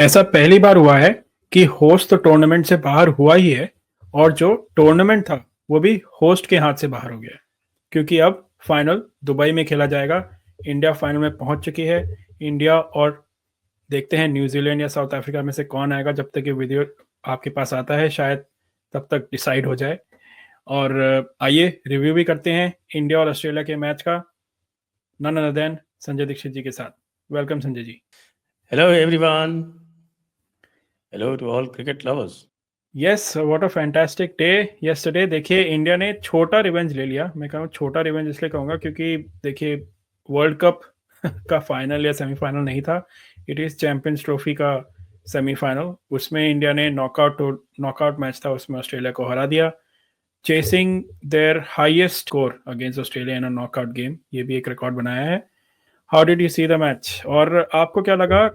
ऐसा पहली बार हुआ है कि होस्ट तो टूर्नामेंट से बाहर हुआ ही है और जो टूर्नामेंट था वो भी होस्ट के हाथ से बाहर हो गया क्योंकि अब फाइनल दुबई में खेला जाएगा। इंडिया फाइनल में पहुंच चुकी है। इंडिया और देखते हैं न्यूजीलैंड या साउथ अफ्रीका में से कौन आएगा। जब तक ये वीडियो आपके पास आता है शायद तब तक डिसाइड हो जाए। और आइए रिव्यू भी करते हैं इंडिया और ऑस्ट्रेलिया के मैच का none other than Sanjay Dikshit ji के साथ। Welcome Sanjay ji. Hello everyone. Hello to all cricket lovers. Yes, what a fantastic day yesterday. देखिए इंडिया ने छोटा रिवेंज ले लिया। मैं कहूँ छोटा रिवेंज इसलिए कहूँगा क्योंकि देखिए वर्ल्ड कप का फाइनल या सेमीफाइनल नहीं था। इट इज़ चैंपियंस ट्रॉफी का सेमीफाइनल। उसमें इंडिया ने नॉकआउट मैच था, उसमें ऑस्ट्रेलिया को हरा दिया, chasing their highest score against Australia in a knockout game. ये भी एक रिकॉर्ड बनाया है। How did you see the match और आपको क्या लगा?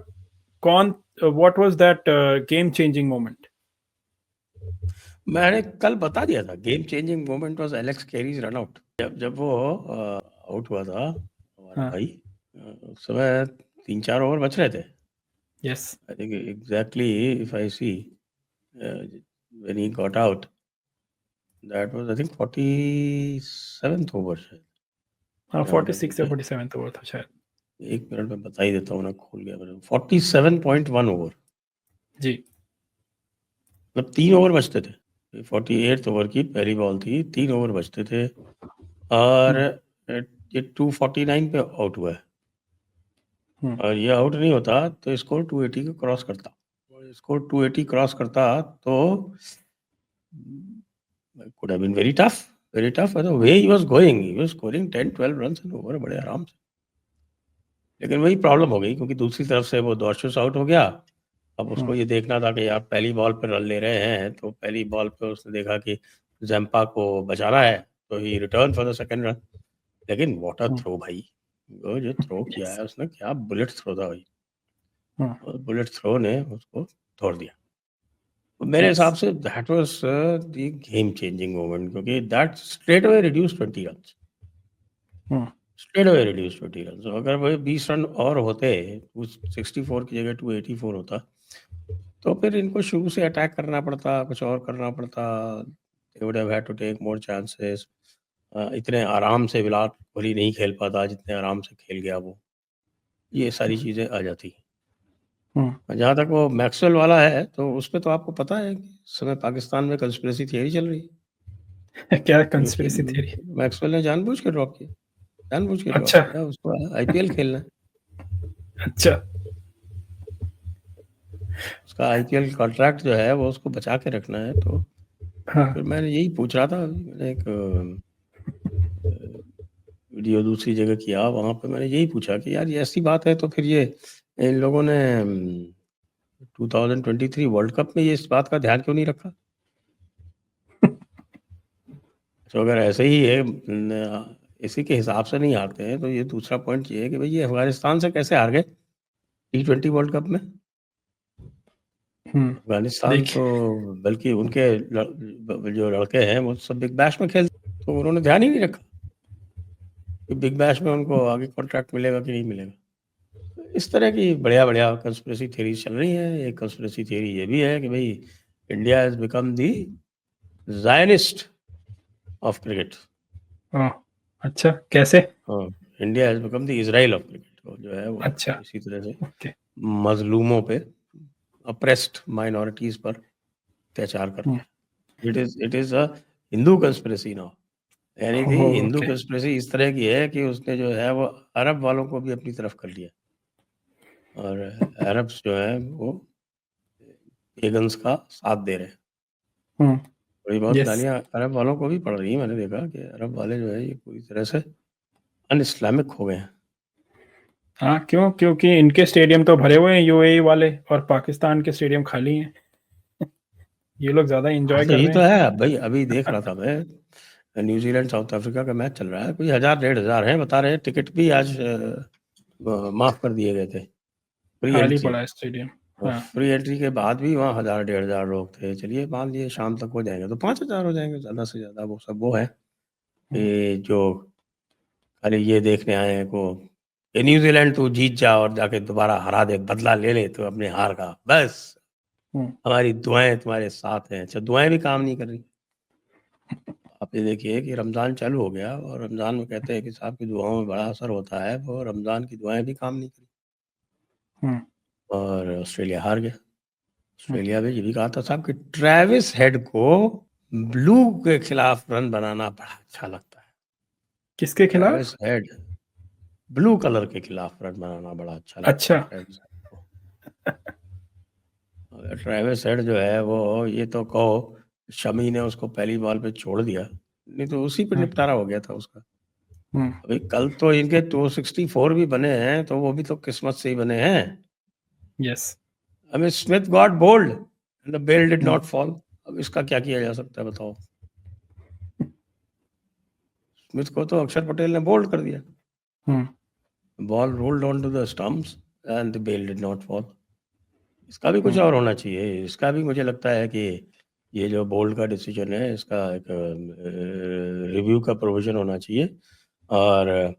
कौन what was that game changing moment? मैंने कल बता दिया था game changing moment was Alex carries run out. जब वो आउट हुआ था हमारा हाँ। भाई, उस समय 3-4 ओवर बच रहे थे। Yes. I think exactly if I see when he got out that was I think 47th over शायद, हाँ, जहाँ तक 46 या मुझे 47 ओवर था शायद। 1 मिनट में बता ही देता हूँ ना, खोल गया मैंने। 47.1 ओवर, जी। मतलब 3 ओवर बचते थे। 48 ओवर की पहली बॉल थी, 3 ओवर बचते थे और ये 249 पे आउट हुआ है। और ये आउट नहीं होता तो स्कोर 280 को क्रॉस करता। स्कोर 280 क्रॉस करता तो could have been very tough, very tough. The way he was going, he was scoring 10-12 runs an over बड़े आराम से। लेकिन वही प्रॉब्लम हो गई क्योंकि दूसरी तरफ से वो डॉर्शस आउट हो गया। अब उसको ये देखना था कि यार पहली बॉल पे रन ले रहे हैं, तो पहली बॉल पे उसने देखा कि जैम्पा को बचाना है, तो he return for the second run. लेकिन व्हाट अ थ्रो भाई, वो जो थ्रो किया है उसने, क्या बुलेट थ्रो था भाई। और बुलेट थ्रो ने उसको तोड़ दिया। तो मेरे हिसाब से that was the game changing moment, क्योंकि that straight away reduce 20 runs. Straight away reduce 20 runs. अगर वही 20 रन और होते, उस 64 की जगह 284 होता, तो फिर इनको शुरू से अटैक करना पड़ता, कुछ और करना पड़ता। They would have had to take more chances. इतने आराम से विराट कोहली नहीं खेल पाता जितने आराम से खेल गया वो। ये सारी चीज़ें आ जाती। जहाँ तक वो मैक्सवेल वाला है, तो उसपे तो आपको पता है कि इस समय पाकिस्तान में कंस्पिरेसी थियरी चल रही है। क्या कंस्पिरेसी थियरी? मैक्सवेल ने जानबूझ के ड्रॉप किया, जानबूझ के ड्रॉप अच्छा। किया। उसको आईपीएल खेलना है, अच्छा। उसका आईपीएल कॉन्ट्रैक्ट जो है वो उसको बचा के रखना है। तो हाँ। फिर मैंने यही पूछ रहा था, मैंने एक वीडियो दूसरी जगह किया, वहाँ पे मैंने यही पूछा कि यार ये ऐसी बात है तो फिर ये इन लोगों ने 2023 वर्ल्ड कप में ये इस बात का ध्यान क्यों नहीं रखा? तो अगर ऐसे ही है, इसी के हिसाब से नहीं हारते हैं, तो ये दूसरा पॉइंट ये है कि भाई ये अफगानिस्तान से कैसे हार गए T20 वर्ल्ड कप में? अफगानिस्तान तो बल्कि उनके जो लड़के हैं वो सब बिग बैश में खेलते, तो उन्होंने ध्यान ही नहीं रखा कि बिग बैश में उनको आगे कॉन्ट्रैक्ट मिलेगा कि नहीं मिलेगा। इस तरह की बढ़िया बढ़िया कंस्पिरेसी थ्योरीज चल रही हैं। एक कंस्पिरेसी थ्योरी ये भी है कि भाई India has become the Zionist of cricket. अच्छा, कैसे? हाँ, India has become the Israel of cricket. जो है वो अच्छा। इसी तरह से ओके। मजलूमों पे, अप्रेस्ड माइनॉरिटीज पर अत्याचार कर रहा है। It is a Hindu conspiracy now. यानी कि हिंदू ओके। कंस्पिरेसी इस तरह की है कि उसने जो है वो अरब वालों को भी अपनी तरफ कर लिया, और अरब्स जो है वो पेगन्स का साथ दे रहे हैं। थोड़ी बहुत यस। गालियाँ अरब वालों को भी पड़ रही हैं। मैंने देखा कि अरब वाले जो है ये पूरी तरह से अन इस्लामिक हो गए हैं। हाँ, क्यों? क्योंकि इनके स्टेडियम तो भरे हुए हैं यूएई वाले और पाकिस्तान के स्टेडियम खाली हैं। ये लोग ज्यादा हाँ, एंजॉय तो कर यही रहे तो हैं। है भाई। अभी देख रहा था मैं, न्यूजीलैंड साउथ अफ्रीका का मैच चल रहा है, कोई 1000-1500 है, बता रहे हैं टिकट भी आज माफ कर दिए गए थे। फ्री खाली एंट्री, पड़ा है स्टेडियम। और हाँ। फ्री एंट्री के बाद भी वहाँ 1000-1500 लोग थे। चलिए मान लिए शाम तक हो जाएंगे तो 5000 हो जाएंगे, ज़्यादा से ज़्यादा। वो सब वो है कि जो खाली ये देखने आए हैं को कि न्यूजीलैंड तू जीत जा और जाके दोबारा हरा दे, बदला ले ले तो अपने हार का, बस हमारी दुआएं तुम्हारे साथ हैं। अच्छा, दुआएं भी काम नहीं कर रही। आप ये देखिए कि रमज़ान चालू हो गया और रमज़ान में कहते हैं कि साहब की दुआओं में बड़ा असर होता है, वो रमज़ान की दुआएं भी काम नहीं करी और ऑस्ट्रेलिया हार गया। ऑस्ट्रेलिया में ये भी कहा था साहब कि ट्रेविस हेड को ब्लू के खिलाफ रन बनाना बड़ा अच्छा लगता है। किसके खिलाफ? ट्रेविस हेड, ब्लू कलर के खिलाफ रन बनाना बड़ा अच्छा लगता है अच्छा। ट्रेविस हेड को। ट्रेविस हेड जो है वो, ये तो कहो शमी ने उसको पहली बॉल पे छोड़ दिया, नहीं तो उसी पे निपटारा हो गया था उसका। अभी कल तो इनके 264 भी बने हैं, तो वो भी तो किस्मत से ही बने हैं। Yes. I mean, Smith got bowled and the bail did not fall. अब इसका क्या किया जा सकता है बताओ? स्मिथ को तो अक्षर पटेल ने बोल्ड कर दिया। Ball rolled on to the stumps and the bail did not fall. इसका भी कुछ और होना चाहिए। इसका भी मुझे लगता है कि ये जो बोल्ड का डिसीजन है, इसका एक रिव्यू का प्रोविजन होना चाहिए और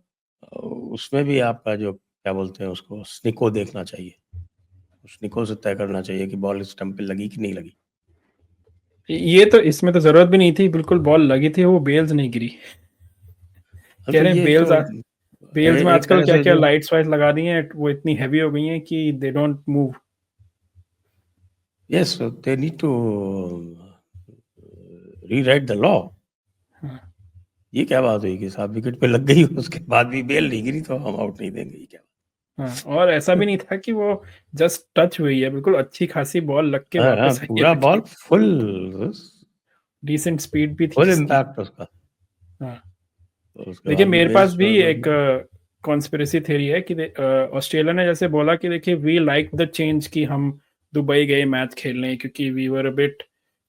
उसमें भी आपका जो क्या बोलते हैं उसको, स्निको देखना चाहिए। स्निको से तय करना चाहिए कि बॉल स्टंप पे लगी कि नहीं लगी। ये तो इसमें तो जरूरत भी नहीं थी, बिल्कुल बॉल लगी थी, वो बेल्स नहीं गिरी। तो कह रहे हैं ये बेल्स तो बेल्स में एक आजकल तरह क्या से क्या जो लाइट्स वाइट लगा दी हैं, वो इतनी हैवी हो गई हैं कि they don't move. yes, they need to rewrite the law। ये क्या बात हुई कि साहब विकेट पे लग गई, उसके बाद भी बेल नहीं गिरी तो हम आउट नहीं देंगे, ये क्या? हाँ, और ऐसा भी नहीं था कि वो जस्ट टच हुई है, बिल्कुल अच्छी खासी बॉल लग के हाँ, वापस आई है पूरा ball wicket. Full decent speed भी थी फुल इसकी। इम्पैक्ट उसका। हाँ, तो उसके देखिए बाद भी मेरे पास बेल्स भी एक कॉन्स्पिरेसी थ्योरी है कि ऑस्ट्रेलिया ने जैसे बोला कि देखिए वी लाइक द चेंज कि हम दुबई गए मैच खेलने, क्योंकि we were a bit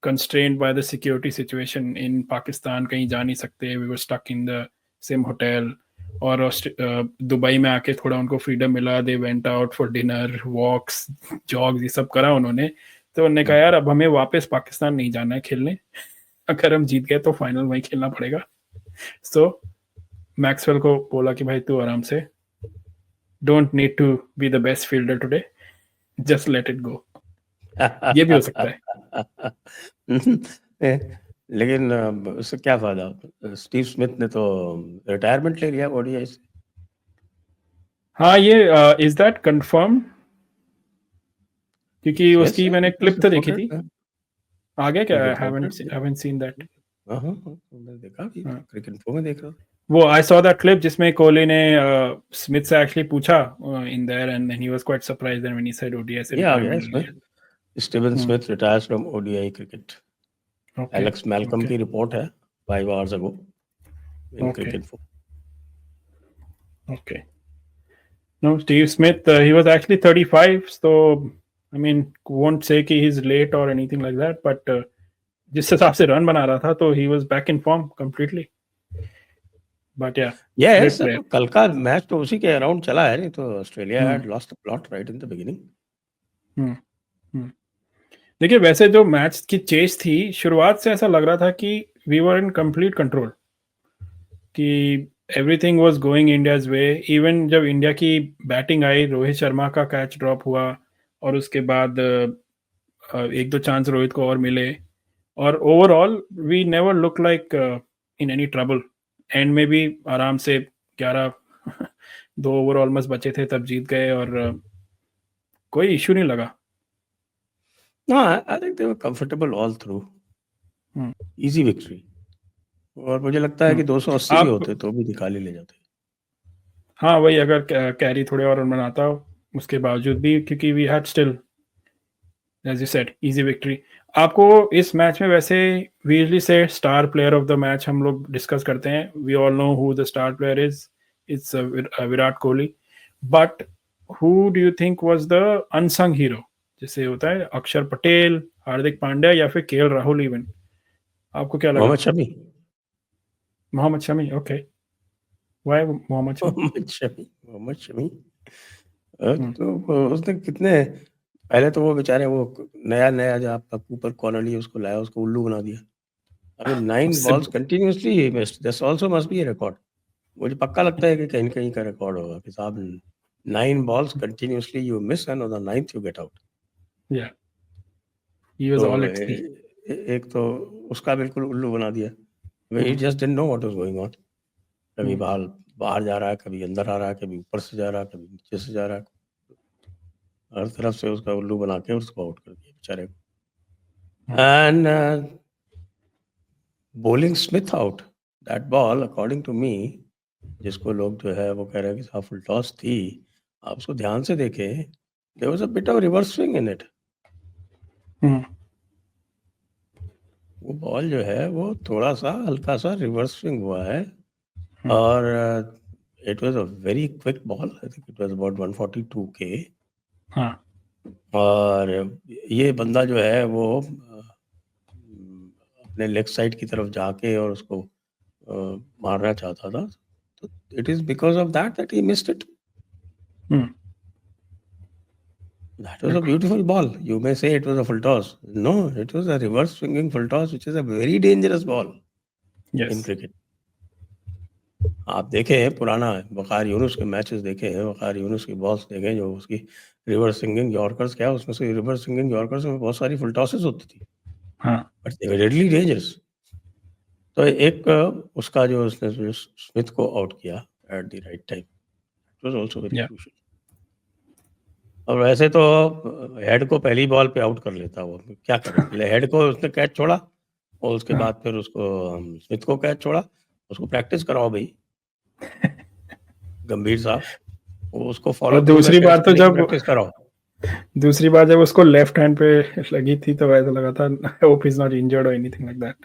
constrained by the security situation in Pakistan, कहीं जा नहीं सकते, we were stuck in the same hotel. और दुबई में आके थोड़ा उनको फ्रीडम मिला, they went out for dinner, walks, jogs, ये सब करा उन्होंने। तो उन्होंने कहा यार अब हमें वापस पाकिस्तान नहीं जाना है खेलने, अगर हम जीत गए तो फाइनल वहीं खेलना पड़ेगा। सो मैक्सवेल को बोला कि भाई तू आराम से, don't need to be the best fielder today, just let it go. ये भी हो सकता है। लेकिन उससे क्या फायदा? स्टीव स्मिथ ने तो रिटायरमेंट ले लिया ओडीआई से। हाँ, ये इज दैट कंफर्म? क्योंकि यस, उसकी मैंने इट वाज क्लिप तो देखी थी। रिपोर्टेड। आगे क्या? रिपोर्टेड। Haven't seen that. हाँ हाँ हाँ, मैंने देखा अभी क्रिकेट इन्फो में देख रहा था। वो आई सॉ दैट क्लिप जिसमें कोहली ने स्मिथ से एक्चुअली पूछा in their, and he was quite surprised when he said ODI से ये आ गया रिटायरमेंट ले इसमें, लिया। Steven Smith retires from ODI cricket. Okay Alex Malcolm की रिपोर्ट है 5 hours ago in okay cricket info. Okay. No, Steve Smith, he was actually 35, so I mean, won't say कि he's late or anything like that, but जिस हिसाब से run बना रहा था तो he was back in form completely. But yeah, yes, great player. कल का मैच तो उसी के अराउंड चला है, नहीं तो Australia had lost the plot right in the beginning. देखिए वैसे जो मैच की चेस थी, शुरुआत से ऐसा लग रहा था कि we were in complete control, कि everything was going India's way. Even जब इंडिया की बैटिंग आई, रोहित शर्मा का कैच ड्रॉप हुआ और उसके बाद एक दो चांस रोहित को और मिले, और overall we never look like in any trouble. End में भी आराम से 11 2 ओवर ऑलमोस्ट बचे थे तब जीत गए, और कोई इशू नहीं लगा। No, I think they were comfortable all through. Easy victory. और मुझे लगता है कि 280 भी आप होते तो भी निकाल ही ले जाते। हाँ वही, अगर कैरी थोड़े और रन बनाता उसके बावजूद भी, क्योंकि we had still as you said easy victory. आपको इस मैच में वैसे we usually say star player of the match हम लोग डिस्कस करते हैं, we all know who the star player is, it's Virat Kohli. But who do you think was the unsung hero? जैसे होता है अक्षर पटेल, हार्दिक पांड्या, या फिर केएल राहुल इवन, आपको क्या लगा? मोहम्मद शमी। मोहम्मद शमी, ओके। व्हाई मोहम्मद शमी? मोहम्मद शमी तो उसने कितने, पहले तो वो बेचारे वो नया नया जो आपका कूपर कॉनली उसको लाया, उसको उल्लू बना दिया। I mean 9 उससे balls continuously he missed. This also must be a record. मुझे पक्का लगता है कि कहीं न कहीं का रिकॉर्ड होगा कि साहब 9 balls continuously you miss and on the 9th you get out. या ही वाज तो ऑल एट सी। एक तो उसका बिल्कुल उल्लू बना दिया। He just didn't know what was going on. कभी बाल बाहर जा रहा है, कभी अंदर आ रहा है, कभी ऊपर से जा रहा है, कभी नीचे से जा रहा है। हर तरफ से उसका उल्लू बना के उसको आउट कर दिया बेचारे को। And bowling Smith out, that ball according to me, जिसको लोग जो है वो कह रहे हैं कि साहब फुल टॉस थी, आप उसको ध्यान से देखें, there was a bit of reverse swing in it। वो बॉल जो है वो थोड़ा सा हल्का सा रिवर्स स्विंग हुआ है और it was a very quick ball. I think it was about 142 के। हाँ और ये बंदा जो है वो अपने लेग साइड की तरफ जाके और उसको मारना चाहता था। तो it is because of that he missed it. That was a beautiful ball. You may say it was a full toss. No, it was a reverse swinging full toss, which is a very dangerous ball in yes cricket. आप देखें पुराना वकार यूनुस के matches देखें, वकार यूनुस की balls देखें जो उसकी reverse swinging yorkers, क्या उसमें से रिवर्स स्विंगिंग यॉर्कर्स में बहुत सारी फुल टॉसेस होती थी, हाँ but they were deadly dangerous. तो एक उसका जो उसने जो स्मिथ को आउट किया at the right time, it was also very या क्रूशियल। और वैसे तो हेड को पहली बॉल पे आउट कर लेता वो, क्या करे, पहले हेड को उसने कैच छोड़ा और उसके हाँ बाद फिर उसको स्मिथ को कैच छोड़ा। उसको प्रैक्टिस कराओ भाई गंभीर साहब, वो उसको और फॉलो थ्रू में कैच करने की प्रैक्टिस कराओ। दूसरी बार जब उसको लेफ्ट हैंड पे लगी थी तो ऐसा लगा था होप इज नॉट इंजर्ड और एनीथिंग लाइक दैट।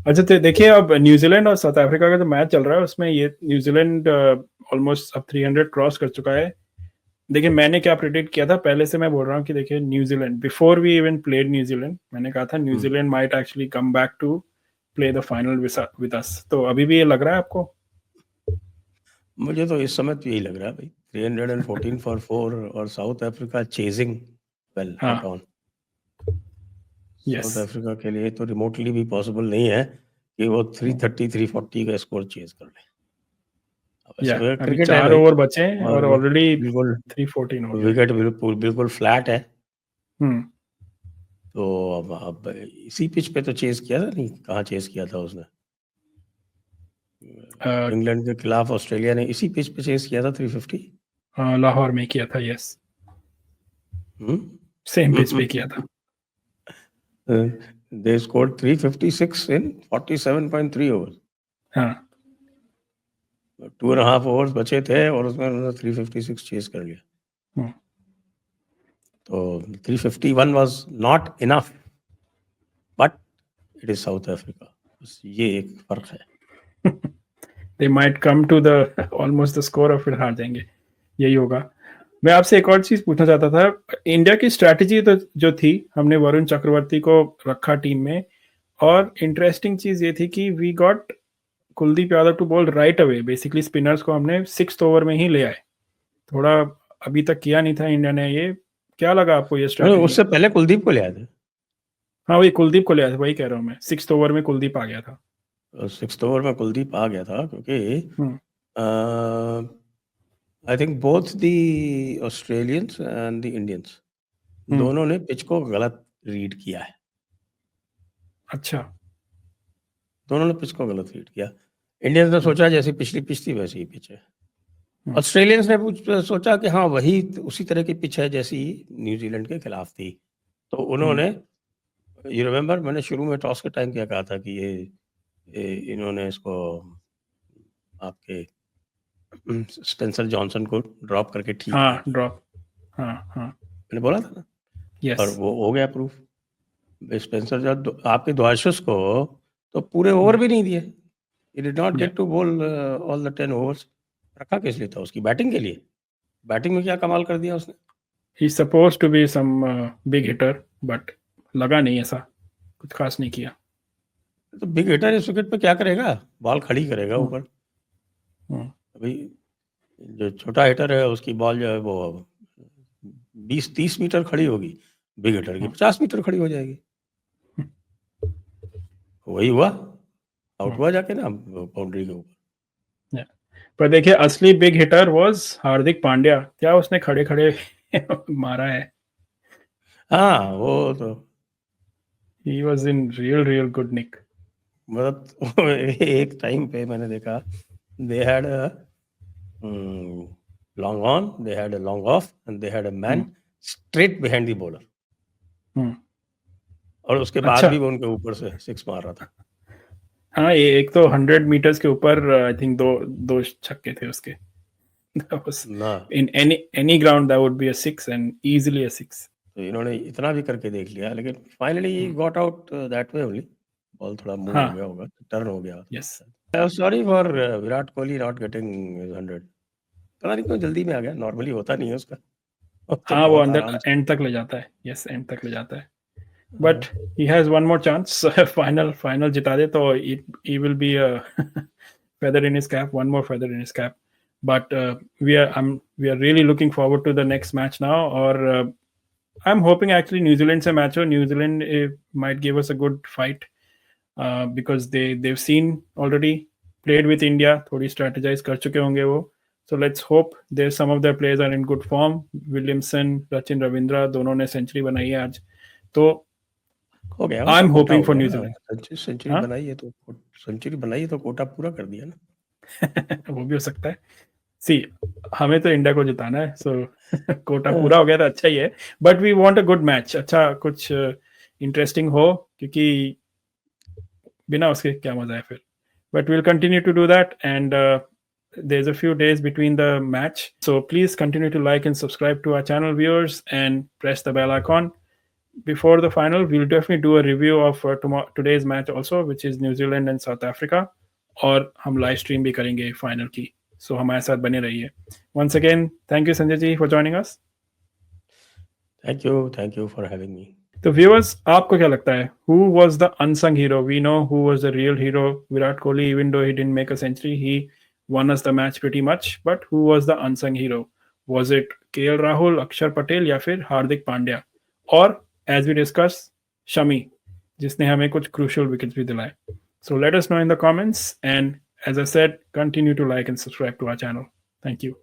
अच्छा तो देखिए अब न्यूजीलैंड और साउथ अफ्रीका का जो मैच चल रहा है उसमें ये न्यूजीलैंड ऑलमोस्ट अब 300 क्रॉस कर चुका है। देखिए मैंने क्या प्रिडिक्ट किया था पहले से, मैं बोल रहा हूँ कि देखिए New Zealand before we even played New Zealand, मैंने कहा था New Zealand might actually come back to play the final with us. तो अभी भी ये लग रहा है आपको? मुझे तो इस समय तो यही लग रहा है भाई, 314 फॉर 4 और साउथ अफ्रीका चेजिंग वेल हाँ head on. Yes south Africa के लिए तो रिमोटली भी पॉसिबल नहीं है कि वो 330 340 का स्कोर चेज कर ले। अब या ऐसे अभी क्रिकेट है 4 भाई, ओवर बचे हैं और और ऑलरेडी बिल्कुल 314 हो गया है। विकेट बिल्कुल बिल्कुल फ्लैट है। हम्म तो अब इसी पिच पे तो चेज किया था, नहीं कहाँ चेज किया था उसने, इंग्लैंड के खिलाफ ऑस्ट्रेलिया ने इसी पिच पे चेज किया था 350। लाहौर में किया था यस, सेम पिच पे किया था। They scored 356 in 47.3 overs। हाँ 2.5 overs बचे थे और उसमें उन्होंने 356 चेज कर लिया। हम्म, तो 351 was not enough, but it is South Africa। बस ये एक फर्क है। they might come to the almost the score और फिर हार जाएंगे, यही होगा। मैं आपसे एक और चीज पूछना चाहता था, इंडिया की स्ट्रैटेजी तो जो थी, हमने वरुण चक्रवर्ती को रखा टीम में और इंटरेस्टिंग चीज ये थी कि we got Kuldeep Yadav to bowl right away. Basically spinners को हमने 6th ओवर में ही ले आए, थोड़ा अभी तक किया नहीं था इंडिया ने ये। क्या लगा आपको ये स्ट्रैटेजी? उससे पहले कुलदीप को ले आए थे। हाँ वही कुलदीप को ले आए थे, वही कह रहा हूँ मैं, 6th ओवर में कुलदीप आ गया था। 6th ओवर में कुलदीप आ गया था क्योंकि hmm I think both the Australians and the Indians दोनों ने पिच को गलत रीड किया है। अच्छा दोनों ने पिच को गलत रीड किया। इंडियंस ने सोचा जैसी पिछली पिच थी वैसी ही पिच है। ऑस्ट्रेलियंस ने सोचा कि हाँ वही उसी तरह की पिच है जैसी न्यूजीलैंड के खिलाफ थी। तो उन्होंने, यू रिमेम्बर मैंने शुरू में टॉस के टाइम क्या कहा था कि ये इन्होंने इसको आपके स्पेंसर जॉनसन को ड्रॉप करके ठीक हाँ नहीं किया, ड्रॉप, हाँ हाँ मैंने बोला था ना। यस और वो हो गया प्रूफ। स्पेंसर जो आपके द्वारशुस को तो पूरे ओवर भी नहीं दिए। He did not yeah get to bowl all the 10 overs. रखा किस लिए था? उसकी बैटिंग के लिए। बैटिंग में क्या कमाल कर दिया उसने। He suppose to be some big hitter but लगा नहीं, ऐसा कुछ खास नहीं किया। तो बिग हिटर इस विकेट पे क्या करेगा? बॉल खड़ी करेगा ऊपर। अभी जो छोटा हिटर है उसकी बॉल जो है वो 20-30 मीटर खड़ी होगी, बिग हिटर की 50 मीटर खड़ी हो जाएगी। वही हुआ, आउट हुआ जाके ना बाउंड्री के ऊपर। पर देखिए असली big hitter was Hardik Pandya, क्या उसने खड़े-खड़े मारा है। हाँ, वो तो he was in real good nick. मतलब एक टाइम पे मैंने देखा they had a long on, they had a long off and they had a hmm man straight behind the bowler hmm. और उसके बाद अच्छा, भी वो उनके ऊपर से सिक्स मार रहा था। हाँ ये एक तो 100 मीटर्स के ऊपर आई थिंक दो दो छक्के थे उसके। That was ना in any ground that would be a six and easily a six. तो इन्होंने इतना भी करके देख लिया लेकिन finally got out that way only. Ball थोड़ा मूव हो हाँ, गया होगा, टर्न हो गया। Yes. Sorry for Virat Kohli not getting 100। पता नहीं क्यों जल्दी में आ गया, नॉर्मली होता नहीं है उसका। वो तो हाँ वो बहुत अंदर आराम से। एंड तक ले जाता है, यस एंड तक ले जाता है। हाँ, but he has one more chance. Final जिता दे तो he will be a feather in his cap, one more feather in his cap. But we are really looking forward to the next match now. और I'm hoping actually New Zealand से match हो, New Zealand might give us a good fight because they've seen already, played with India, थोड़ी strategize कर चुके होंगे वो। So let's hope there's some of their players are in good form. Williamson, Sachin Ravindra दोनों ने century बनाई है आज, तो हो गया आई उनका एम कोटा होपिंग हो फॉर गया ना। न्यूजीलैंड। सेंचुरी हाँ बनाई है तो सेंचुरी बनाई है तो कोटा पूरा कर दिया ना। वो भी हो सकता है। सी, हमें तो इंडिया को जिताना है, सो कोटा हाँ, पूरा हो गया तो अच्छा ही है। But we want a good match, अच्छा कुछ इंटरेस्टिंग हो, क्योंकि बिना उसके क्या मजा है फिर। But we'll continue to do that, and there's a few days between the match, so please continue to like and subscribe to our channel, viewers, and press the bell icon. Before the final we'll definitely do a review of today's match also, which is New Zealand and South Africa, और हम live stream भी करेंगे final की। सो हमारे साथ बने रहिए। Once again thank you Sanjay ji for joining us. Thank you for having me. तो व्यूअर्स आपको क्या लगता है, who was the unsung hero? We know who was the real hero, Virat Kohli, even though he didn't make a century, he won us the match pretty much, but who was the unsung hero? Was it KL Rahul, Akshar Patel, या फिर हार्दिक पांड्या, और as we discussed, Shami, जिसने हमें कुछ crucial wickets भी दिलाए? So let us know in the comments, and as I said, continue to like and subscribe to our channel. Thank you.